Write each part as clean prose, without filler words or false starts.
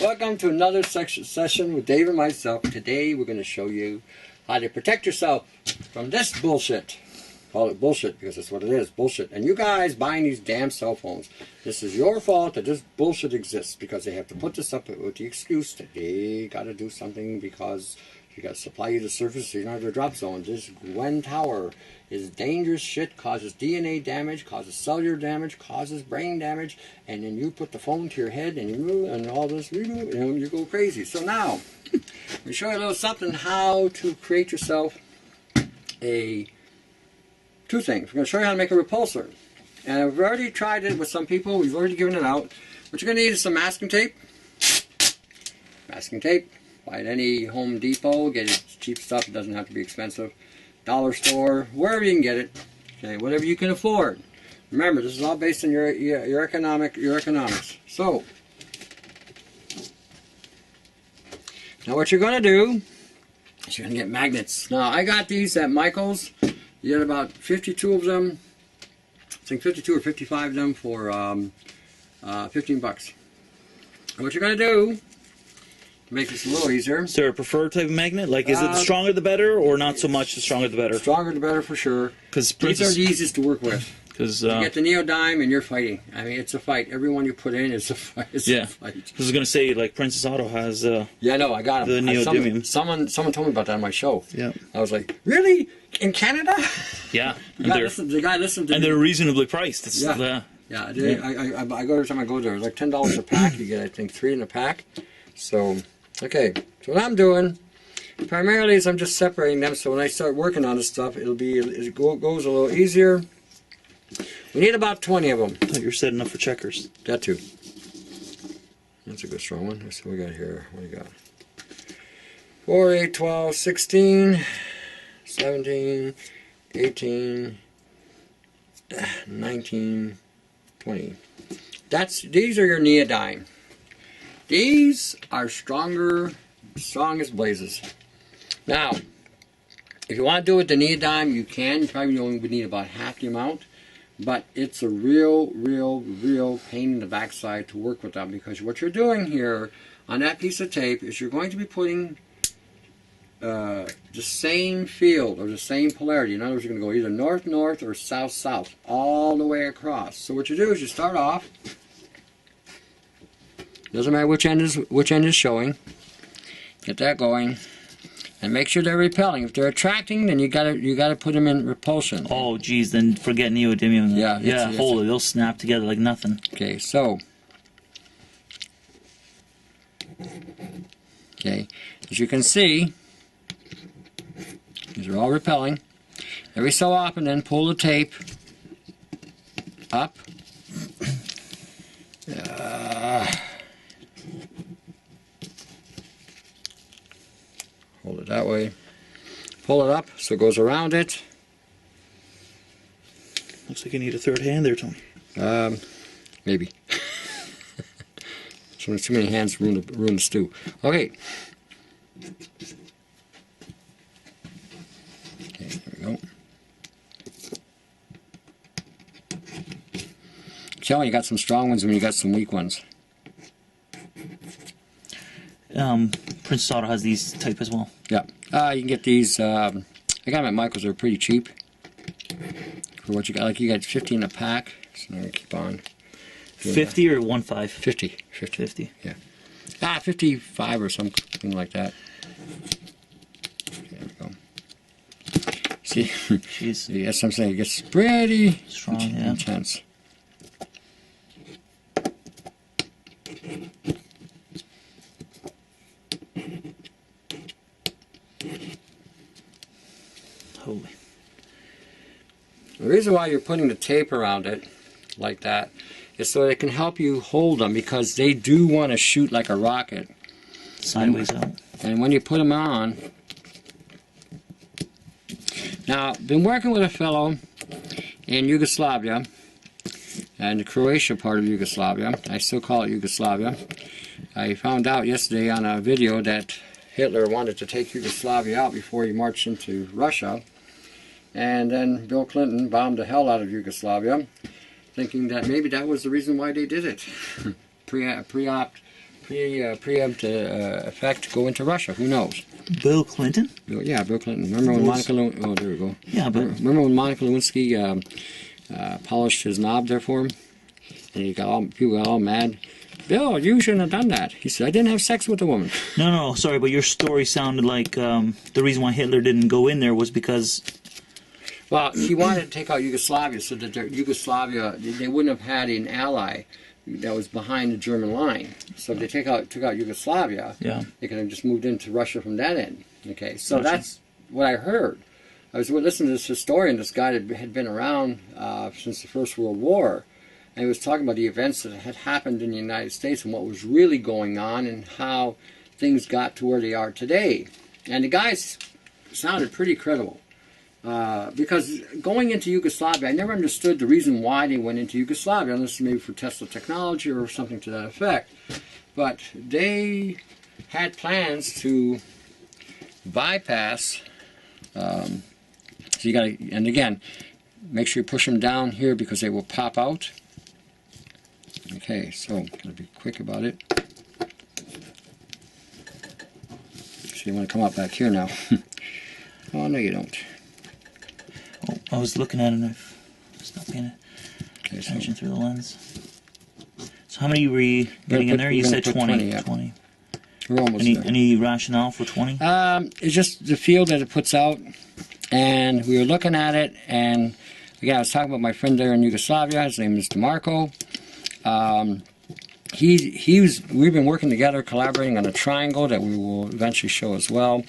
Welcome to another session with Dave and myself. Today we're going to show you how to protect yourself from this bullshit. Call it bullshit because that's what it is, bullshit. And you guys buying these damn cell phones, this is your fault that this bullshit exists because they have to put this up with the excuse that they got to do something because you got to supply you the service so you don't have the drop zone. This Gwen Tower is dangerous shit, causes DNA damage, causes cellular damage, causes brain damage, and then you put the phone to your head and you and all this, you go crazy. So now, we show you a little something how to create yourself two things. We're going to show you how to make a repulsor. And I've already tried it with some people. We've already given it out. What you're going to need is some masking tape. Masking tape. Buy at any Home Depot. Get it cheap stuff. It doesn't have to be expensive. Dollar store. Wherever you can get it. Okay, whatever you can afford. Remember, this is all based on your economics. So, now what you're going to do is you're going to get magnets. Now, I got these at Michael's. You get about 52 of them. I think 52 or 55 of them for 15 bucks. And what you're going to do to make this a little easier. Is there a preferred type of magnet? Like, is it the stronger the better, or not so much the stronger the better? Stronger the better for sure. Because these are the easiest to work with. Because you get the neodyme and you're fighting. I mean, it's a fight. Every one you put in is a fight. It's a fight. I was going to say, like, Princess Auto has yeah, no, I got the neodymium. Someone told me about that on my show. Yeah. I was like, really? In Canada? Yeah. The guy listened to me. And they're reasonably priced. It's, yeah. I go every time I go there. It's like $10 a pack. You get, I think, 3 in a pack. So, okay. So what I'm doing primarily is I'm just separating them. So when I start working on this stuff, it goes a little easier. We need about 20 of them. I thought you were setting up for checkers. That too. That's a good strong one. Let's see what we got here. What do you got? 4, 8, 12, 16, 17, 18, 19, 20. These are your neodyme. These are strong as blazes. Now, if you want to do it with the neodyme, you can. You probably only would need about half the amount. But it's a real pain in the backside to work with them because what you're doing here on that piece of tape is you're going to be putting the same field or the same polarity. In other words, you're going to go either north-north or south-south all the way across. So what you do is you start off. Doesn't matter which end is showing. Get that going. And make sure they're repelling. If they're attracting, then you gotta put them in repulsion. Oh, geez, then forget neodymium. Yeah, holy, they'll snap together like nothing. Okay, so. Okay, as you can see, these are all repelling. Every so often, then pull the tape up. Hold it that way. Pull it up so it goes around it. Looks like you need a third hand there, Tony. Maybe. So too many hands ruin the stew. Okay. Okay, there we go. Kelly, you got some strong ones and you got some weak ones. Princess Auto has these type as well. Yeah. You can get these, I got them at Michael's, they're pretty cheap. For what you got, like you got 50 in a pack, so I'm going to keep on. 50 or 1.5? 50. 50. Yeah. 55 or something like that. Okay, there we go. See? Jeez. Yeah, that's what I'm saying, it gets pretty strong, intense. Holy. The reason why you're putting the tape around it like that is so it can help you hold them because they do want to shoot like a rocket. Sideways out. And when you put them on... Now, been working with a fellow in Yugoslavia and the Croatia part of Yugoslavia. I still call it Yugoslavia. I found out yesterday on a video that Hitler wanted to take Yugoslavia out before he marched into Russia. And then Bill Clinton bombed the hell out of Yugoslavia, thinking that maybe that was the reason why they did it. Pre-op preempt effect to go into Russia. Who knows? Bill Clinton? Yeah, Bill Clinton. Remember when Monica Lewinsky... Oh, there we go. Yeah, but... Remember when Monica Lewinsky polished his knob there for him? And people got all mad. Bill, you shouldn't have done that. He said, I didn't have sex with a woman. No, sorry, but your story sounded like the reason why Hitler didn't go in there was because... Well, he wanted to take out Yugoslavia so that Yugoslavia, they wouldn't have had an ally that was behind the German line. So if they took out Yugoslavia, they could have just moved into Russia from that end. Okay, so that's what I heard. I was listening to this historian, this guy that had been around since the First World War, and he was talking about the events that had happened in the United States and what was really going on and how things got to where they are today. And the guys sounded pretty credible. Because going into Yugoslavia, I never understood the reason why they went into Yugoslavia, unless maybe for Tesla technology or something to that effect. But they had plans to bypass. So you got to, and again, make sure you push them down here because they will pop out. Okay, so gotta be quick about it. So you want to come up back here now. Oh no, you don't. Oh, I was looking at it and I was not paying attention through the lens. So how many were you getting in there? You said 20. Yeah. 20. We're almost there. Any rationale for 20? It's just the field that it puts out, and we were looking at it, and again, I was talking about my friend there in Yugoslavia. His name is DeMarco. We've been working together, collaborating on a triangle that we will eventually show as well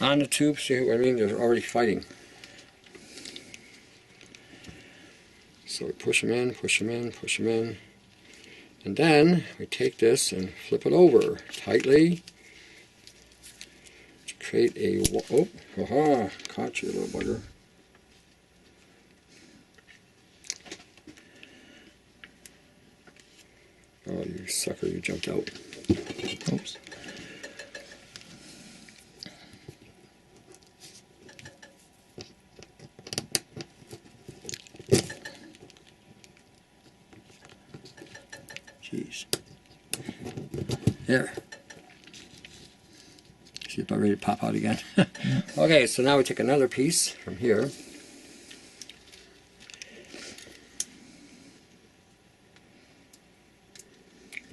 on the tube. See what I mean? They're already fighting. So we push them in, push them in, push them in. And then we take this and flip it over tightly to create a... Oh, haha, caught you, little bugger. Oh, you sucker, you jumped out. Oops. Jeez. There. See if I'm ready to pop out again. Okay, so now we take another piece from here.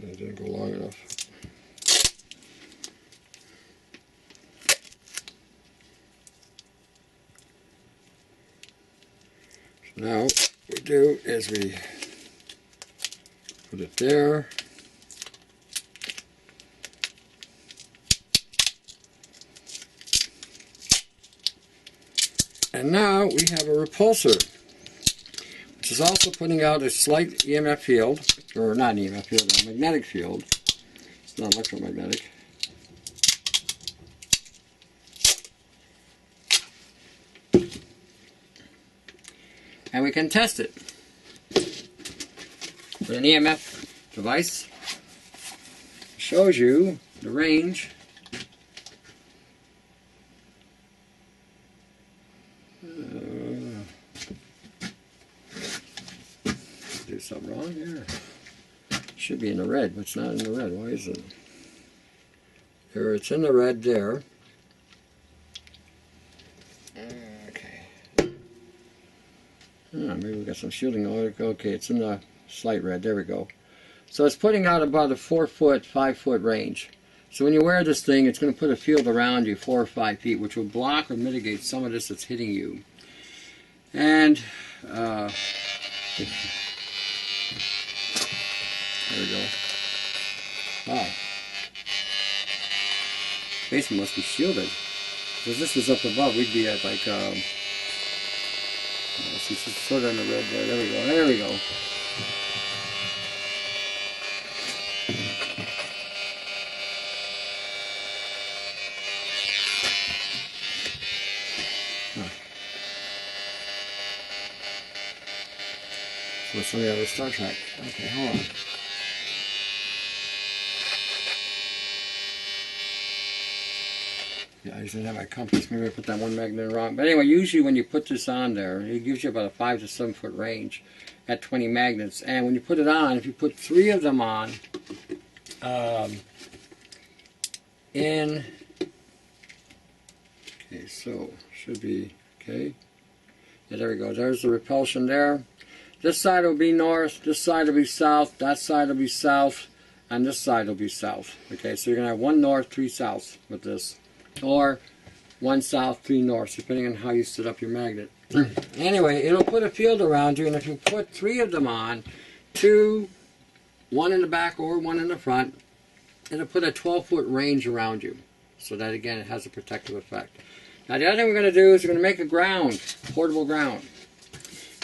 It didn't go long enough. So now what we do is we put it there. And now we have a repulsor, which is also putting out a slight EMF field, or not an EMF field, a magnetic field. It's not electromagnetic. And we can test it with an EMF device. It shows you the range. Do something wrong here. Should be in the red, but it's not in the red. Why is it? There, it's in the red there. Okay. Maybe we got some shielding. Okay, it's in the slight red. There we go. So it's putting out about a 4 foot, 5 foot range. So when you wear this thing, it's going to put a field around you 4 or 5 feet, which will block or mitigate some of this that's hitting you. And there we go. Wow. Basement must be shielded. If this was up above, we'd be at like, see, it's sort of in the red there. There we go. There we go. So it's something out of Star Trek. Okay, hold on. Yeah, I usually have my compass. Maybe I put that one magnet wrong. But anyway, usually when you put this on there, it gives you about a 5 to 7 foot range at 20 magnets. And when you put it on, if you put 3 of them on, in. Okay, so should be okay. Yeah, there we go. There's the repulsion there. This side will be north, this side will be south, that side will be south, and this side will be south. Okay, so you're going to have 1 north, 3 south with this. Or 1 south, 3 north, depending on how you set up your magnet. Anyway, it'll put a field around you, and if you put 3 of them on, 2, 1 in the back or 1 in the front, it'll put a 12-foot range around you. So that, again, it has a protective effect. Now, the other thing we're going to do is we're going to make a ground, portable ground.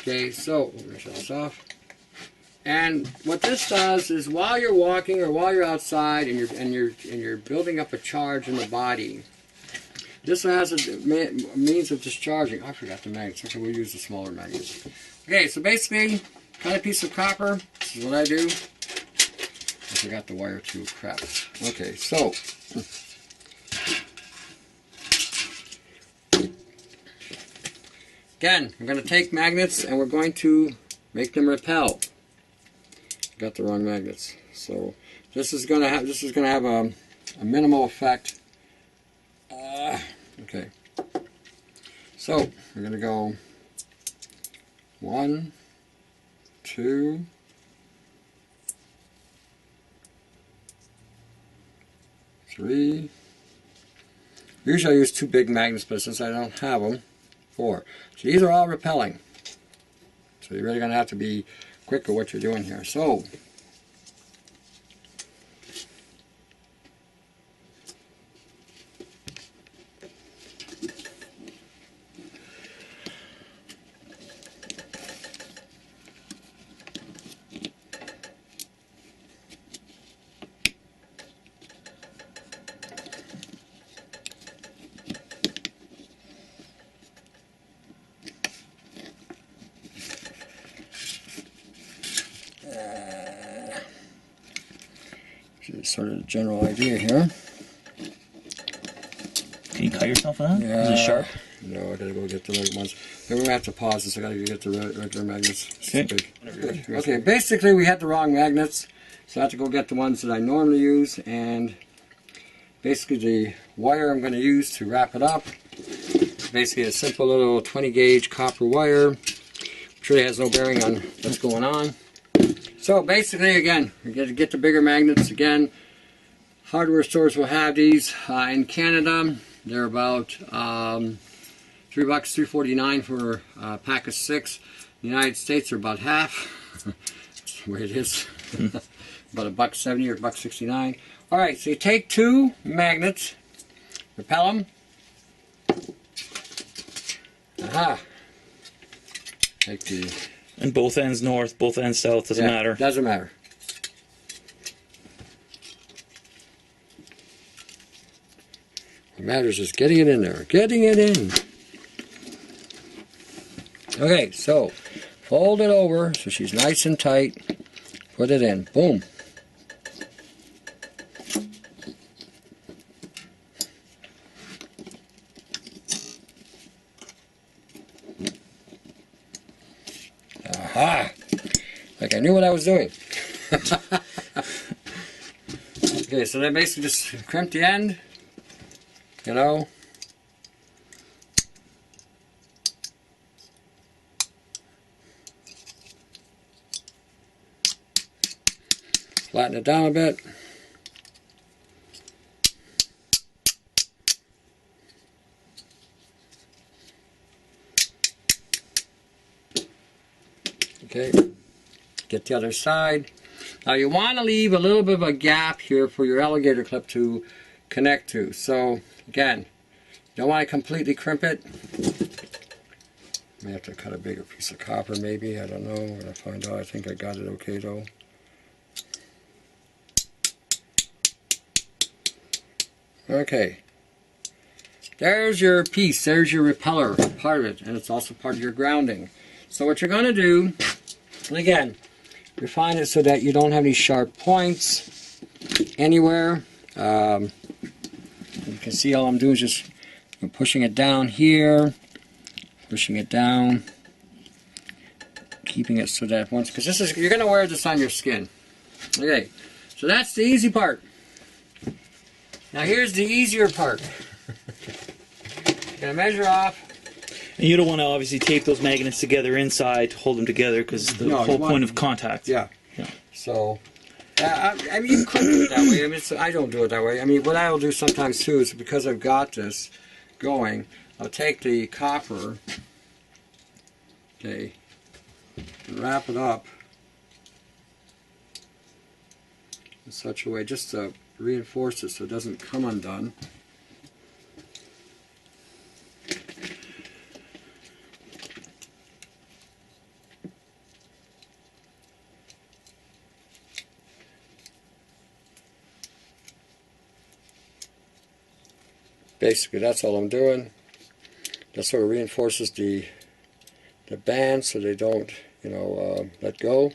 Okay, so we're going to shut this off. And what this does is while you're walking or while you're outside and you're building up a charge in the body, this has a means of discharging. I forgot the magnets. Okay, we'll use the smaller magnets. Okay, so basically, cut a piece of copper. This is what I do. I forgot the wire too. Crap. Okay, so. Again, we're going to take magnets and we're going to make them repel. Got the wrong magnets. So this is going to have a minimal effect. Okay. So we're going to go 1, 2, 3. Usually I use 2 big magnets, but since I don't have them, 4. So these are all repelling. So you're really going to have to be quick with what you're doing here. So sort of the general idea here. Can you cut yourself with that? Yeah. Is it sharp? No, I gotta go get the right ones. Then we're gonna have to pause this. I gotta go get the regular magnets. Okay. Okay, basically we had the wrong magnets, so I have to go get the ones that I normally use, and basically the wire I'm gonna use to wrap it up, basically a simple little 20 gauge copper wire, which really has no bearing on what's going on. So basically, again, we got to get the bigger magnets. Again, hardware stores will have these. In Canada, they're about $3, $3.49 for a pack of 6. In the United States, they're about half. That's the way it is. About $1.70 or $1.69. All right, so you take 2 magnets, repel them. Aha. Take the. And both ends north, both ends south, doesn't matter. Doesn't matter. What matters is getting it in there. Getting it in. Okay, so fold it over so she's nice and tight. Put it in. Boom. Aha! Like I knew what I was doing. Okay, so then basically just crimp the end, you know. Flatten it down a bit. Okay, get the other side. Now you want to leave a little bit of a gap here for your alligator clip to connect to. So again, you don't want to completely crimp it. May have to cut a bigger piece of copper maybe, I don't know. I'm going to find out. I think I got it okay though. Okay. There's your piece, there's your repeller, part of it, and it's also part of your grounding. So what you're going to do, and again, refine it so that you don't have any sharp points anywhere. You can see all I'm doing is just pushing it down here, pushing it down, keeping it so that once, because this is, you're going to wear this on your skin. Okay, So that's the easy part. Now here's the easier part. Gonna measure off. And you don't want to obviously tape those magnets together inside to hold them together because the whole point of contact. Yeah. So, I mean, you could do it that way. I mean, I don't do it that way. I mean, what I'll do sometimes too is because I've got this going, I'll take the copper, okay, and wrap it up in such a way just to reinforce it so it doesn't come undone. Basically, that's all I'm doing. That sort of reinforces the band so they don't, you know, let go.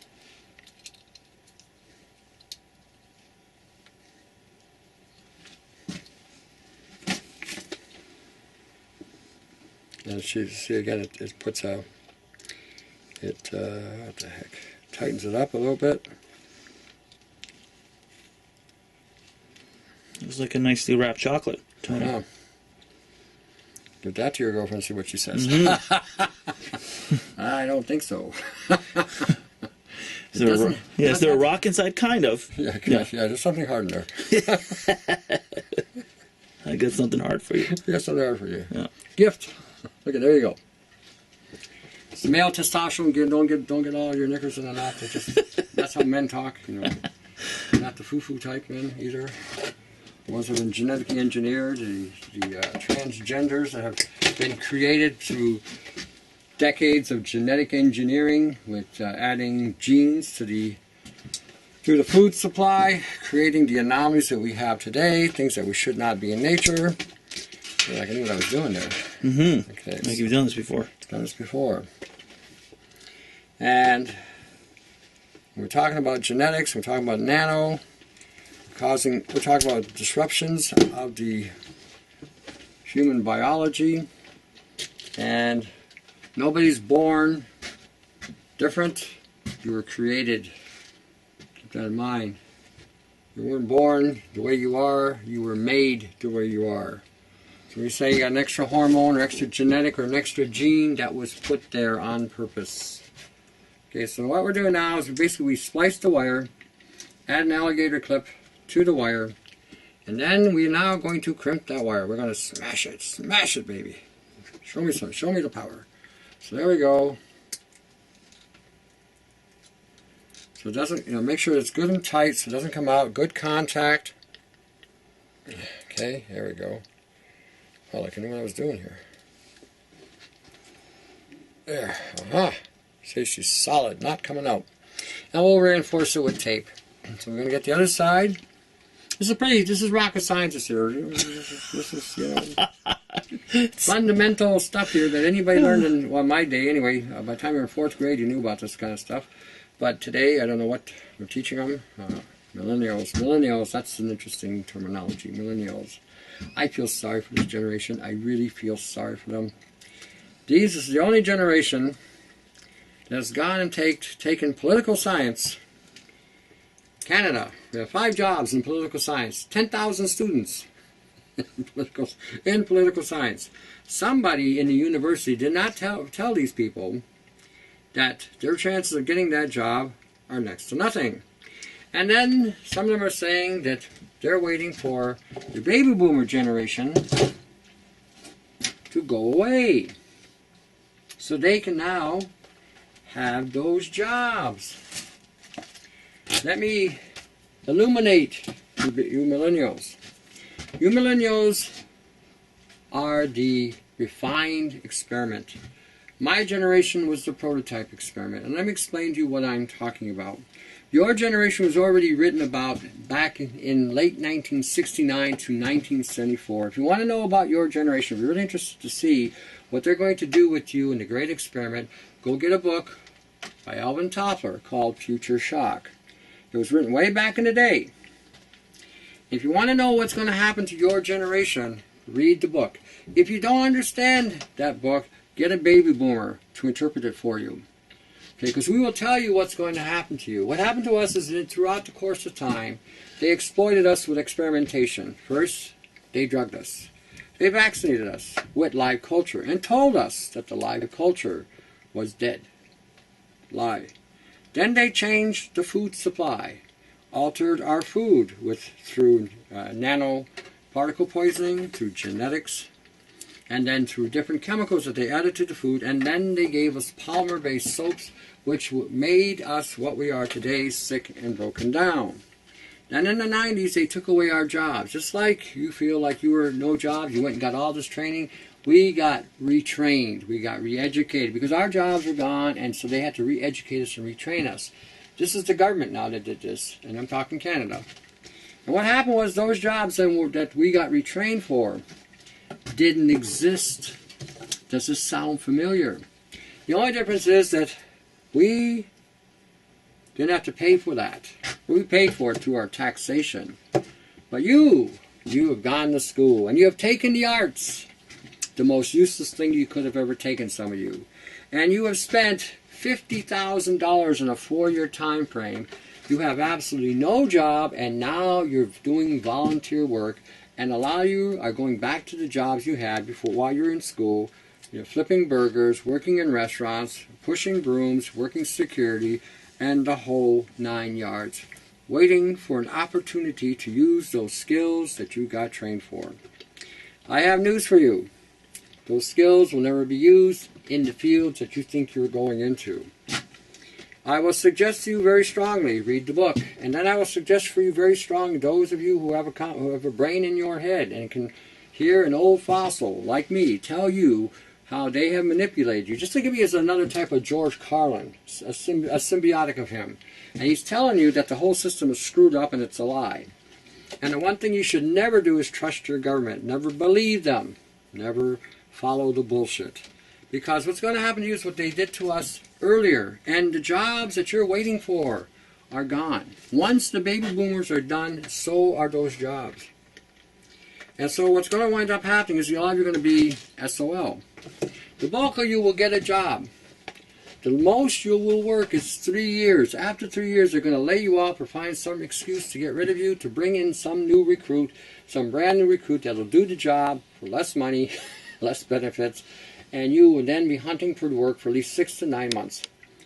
And see again, it puts a, what the heck, tightens it up a little bit. It's like a nicely wrapped chocolate, Tony. Yeah. Give that to your girlfriend and see what she says. I don't think so. Is there a rock inside? Kind of. Yeah, there's something hard in there. I got something hard for you. I got something hard for you. Yeah. Gift. Look at, there you go. It's male testosterone. Don't get all your knickers in a knot. That's how men talk. You know, not the foo-foo type men either. The ones that have been genetically engineered, the transgenders that have been created through decades of genetic engineering with adding genes to the food supply, creating the anomalies that we have today, things that we should not be in nature. Yeah, I knew what I was doing there. Mm-hmm. Okay, like you've done this before. Done this before. And we're talking about genetics, we're talking about nano. We're talking about disruptions of the human biology, and nobody's born different. You were created. Keep that in mind. You weren't born the way you are. You were made the way you are. So when you say you got an extra hormone or extra genetic or an extra gene, that was put there on purpose. Okay, so what we're doing now is we splice the wire, add an alligator clip to the wire, and then we're now going to crimp that wire. We're going to smash it, baby. Show me the power. So there we go. So it doesn't, make sure it's good and tight so it doesn't come out. Good contact. Okay, there we go. Oh, like I knew what I was doing here. There, See, she's solid, not coming out. Now we'll reinforce it with tape. So we're going to get the other side. This is rocket science here. This is, fundamental stuff here that anybody learned in, well, my day anyway. By the time you were in 4th grade, you knew about this kind of stuff. But today, I don't know what we're teaching them. Millennials, that's an interesting terminology, millennials. I feel sorry for this generation. I really feel sorry for them. This is the only generation that has gone and taken political science. Canada, we have 5 jobs in political science, 10,000 students in political science. Somebody in the university did not tell these people that their chances of getting that job are next to nothing. And then some of them are saying that they're waiting for the baby boomer generation to go away so they can now have those jobs. Let me illuminate you millennials. You millennials are the refined experiment. My generation was the prototype experiment, and let me explain to you what I'm talking about. Your generation was already written about back in late 1969 to 1974. If you want to know about your generation, if you're really interested to see what they're going to do with you in the great experiment, go get a book by Alvin Toffler called Future Shock. It was written way back in the day. If you want to know what's going to happen to your generation, read the book. If you don't understand that book, get a baby boomer to interpret it for you. Okay, because we will tell you what's going to happen to you. What happened to us is that throughout the course of time, they exploited us with experimentation. First, they drugged us. They vaccinated us with live culture and told us that the live culture was dead. Lie. Then they changed the food supply, altered our food through nano particle poisoning, through genetics, and then through different chemicals that they added to the food, and then they gave us polymer-based soaps, which made us what we are today, sick and broken down. Then in the 90s, they took away our jobs. Just like you feel like you were no job, you went and got all this training, we got retrained, we got re-educated, because our jobs were gone, and so they had to re-educate us and retrain us. This is the government now that did this, and I'm talking Canada. And what happened was those jobs that we got retrained for didn't exist. Does this sound familiar? The only difference is that we didn't have to pay for that. We paid for it through our taxation. But you have gone to school, and you have taken the arts, the most useless thing you could have ever taken, some of you. And you have spent $50,000 in a 4-year time frame. You have absolutely no job, and now you're doing volunteer work, and a lot of you are going back to the jobs you had before while you're in school. You're flipping burgers, working in restaurants, pushing brooms, working security, and the whole 9 yards, waiting for an opportunity to use those skills that you got trained for. I have news for you. Those skills will never be used in the fields that you think you're going into. I will suggest to you very strongly, read the book. And then I will suggest for you very strongly, those of you who have a brain in your head and can hear an old fossil like me tell you how they have manipulated you. Just think of me as another type of George Carlin, a symbiotic of him. And he's telling you that the whole system is screwed up and it's a lie. And the one thing you should never do is trust your government. Never believe them. Never follow the bullshit. Because what's going to happen to you is what they did to us earlier. And the jobs that you're waiting for are gone. Once the baby boomers are done, so are those jobs. And so what's going to wind up happening is a lot of you are going to be SOL. The bulk of you will get a job. The most you will work is 3 years. After 3 years, they're going to lay you off or find some excuse to get rid of you, to bring in some new recruit, some brand new recruit that will do the job for less money, less benefits, and you will then be hunting for work for at least 6 to 9 months.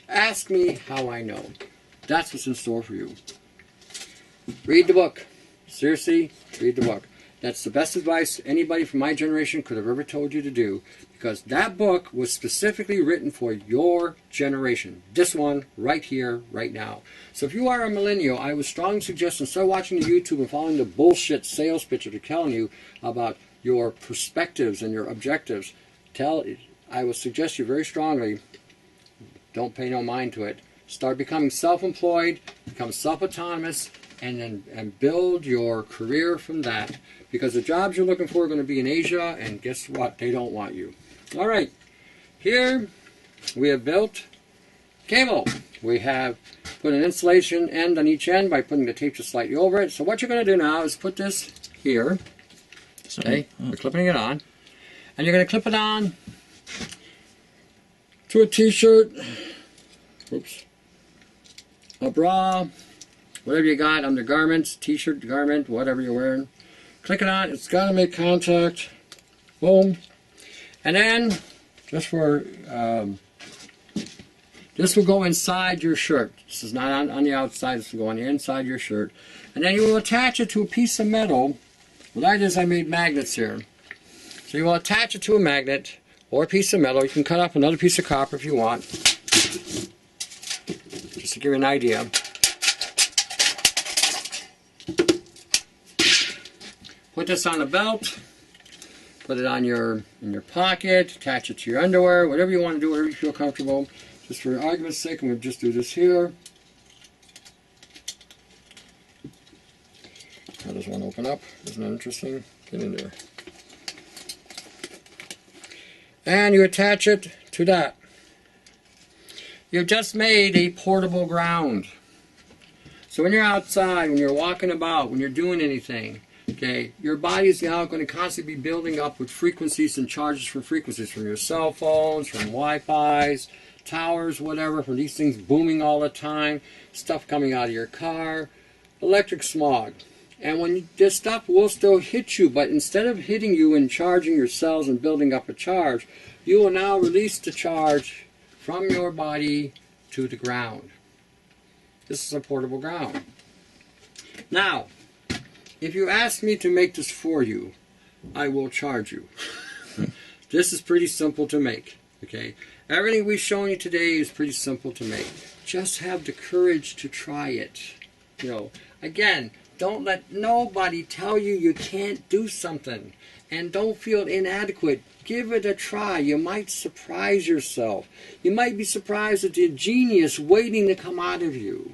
Ask me how I know. That's what's in store for you. Read the book. Seriously, read the book. That's the best advice anybody from my generation could have ever told you to do, because that book was specifically written for your generation. This one, right here, right now. So if you are a millennial, I would strongly suggest instead of watching the YouTube and following the bullshit sales pitch that they're telling you about your perspectives and your objectives, I would suggest you very strongly, don't pay no mind to it. Start becoming self-employed, become self-autonomous, and build your career from that. Because the jobs you're looking for are going to be in Asia, and guess what? They don't want you. All right. Here we have built cable. We have put an insulation end on each end by putting the tape just slightly over it. So what you're going to do now is put this here. Okay, we're clipping it on. And you're going to clip it on to a t-shirt, oops, a bra, whatever you got, undergarments, t-shirt, garment, whatever you're wearing. Click it on, it's got to make contact, boom. And then, just for, this will go inside your shirt. This is not on the outside, this will go on the inside your shirt. And then you will attach it to a piece of metal. What I did is I made magnets here. So you will attach it to a magnet or a piece of metal. You can cut off another piece of copper if you want. Just to give you an idea. Put this on a belt. Put it on in your pocket. Attach it to your underwear. Whatever you want to do, whatever you feel comfortable. Just for argument's sake, I'm going to just do this here. How does one open up? Isn't that interesting? Get in there. And you attach it to that. You've just made a portable ground. So when you're outside, when you're walking about, when you're doing anything, okay, your body is now going to constantly be building up with frequencies and charges from frequencies from your cell phones, from Wi-Fi's, towers, whatever, from these things booming all the time, stuff coming out of your car, electric smog. And when this stuff will still hit you, but instead of hitting you and charging your cells and building up a charge, you will now release the charge from your body to the ground. This is a portable ground. Now, if you ask me to make this for you, I will charge you. This is pretty simple to make, okay? Everything we've shown you today is pretty simple to make. Just have the courage to try it. You know, again, don't let nobody tell you you can't do something. And don't feel inadequate. Give it a try. You might surprise yourself. You might be surprised at the genius waiting to come out of you.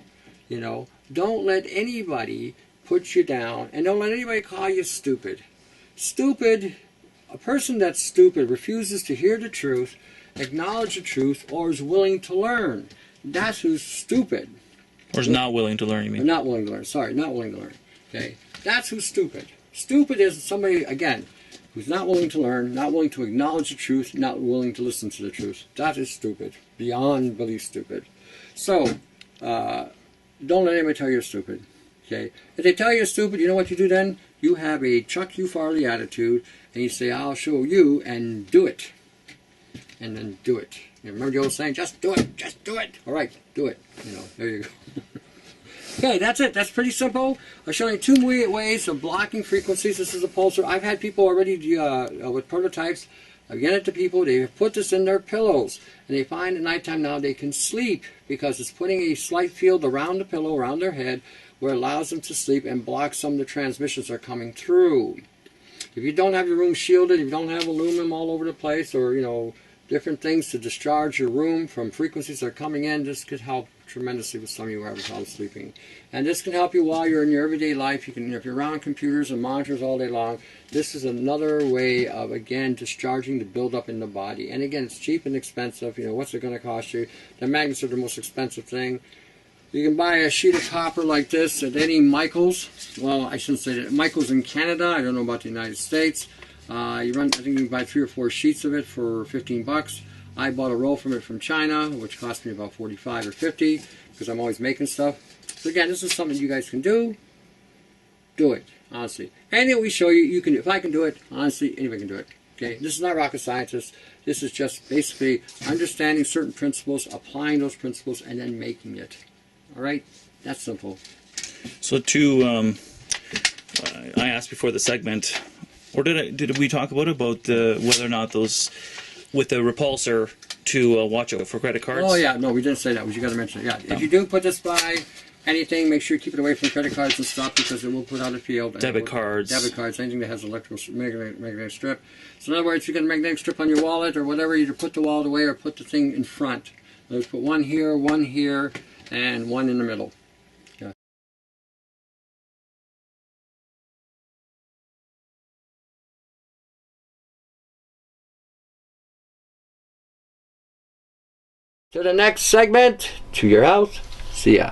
You know, don't let anybody put you down, and don't let anybody call you stupid. Stupid, a person that's stupid refuses to hear the truth, acknowledge the truth, or is willing to learn. That's who's stupid. Or is not willing to learn, you mean? Or not willing to learn. Sorry, not willing to learn. Okay, that's who's stupid. Stupid is somebody, again, who's not willing to learn, not willing to acknowledge the truth, not willing to listen to the truth. That is stupid. Beyond belief stupid. So, don't let anybody tell you you're stupid. Okay? If they tell you you're stupid, you know what you do then? You have a Chuck You Farley attitude, and you say, I'll show you, and do it. And then do it. You remember the old saying, just do it, just do it. All right, do it. You know, there you go. Okay, that's it. That's pretty simple. I'll show you 2 ways of blocking frequencies. This is a pulsar. I've had people already with prototypes. I've given it to people. They have put this in their pillows. And they find at nighttime now they can sleep because it's putting a slight field around the pillow, around their head, where it allows them to sleep and blocks some of the transmissions that are coming through. If you don't have your room shielded, if you don't have aluminum all over the place, or, you know, different things to discharge your room from frequencies that are coming in, this could help tremendously with some of you who have trouble sleeping. And this can help you while you're in your everyday life. You can, if you're around computers and monitors all day long, this is another way of, again, discharging the buildup in the body. And again, it's cheap and expensive. You know, what's it going to cost you? The magnets are the most expensive thing. You can buy a sheet of copper like this at any Michaels. Well, I shouldn't say that. Michaels in Canada. I don't know about the United States. I think you can buy 3 or 4 sheets of it for 15 bucks. I bought a roll from it from China, which cost me about 45 or 50 because I'm always making stuff. So again, this is something you guys can do. Do it, honestly. Anything we show you, you can. If I can do it, honestly, anybody can do it. Okay, this is not rocket scientist. This is just basically understanding certain principles, applying those principles, and then making it. All right, that's simple. So I asked before the segment, or did we talk about whether or not those with the repulsor to watch out for credit cards? Oh yeah, no, we didn't say that. You got to mention it. Yeah, if you do put this by anything, make sure you keep it away from credit cards and stuff because it will put out a field. Debit cards, anything that has magnetic strip. So in other words, you get a magnetic strip on your wallet or whatever, either put the wallet away or put the thing in front. Let's put one here, and one in the middle. Yeah. To the next segment, to your house. See ya.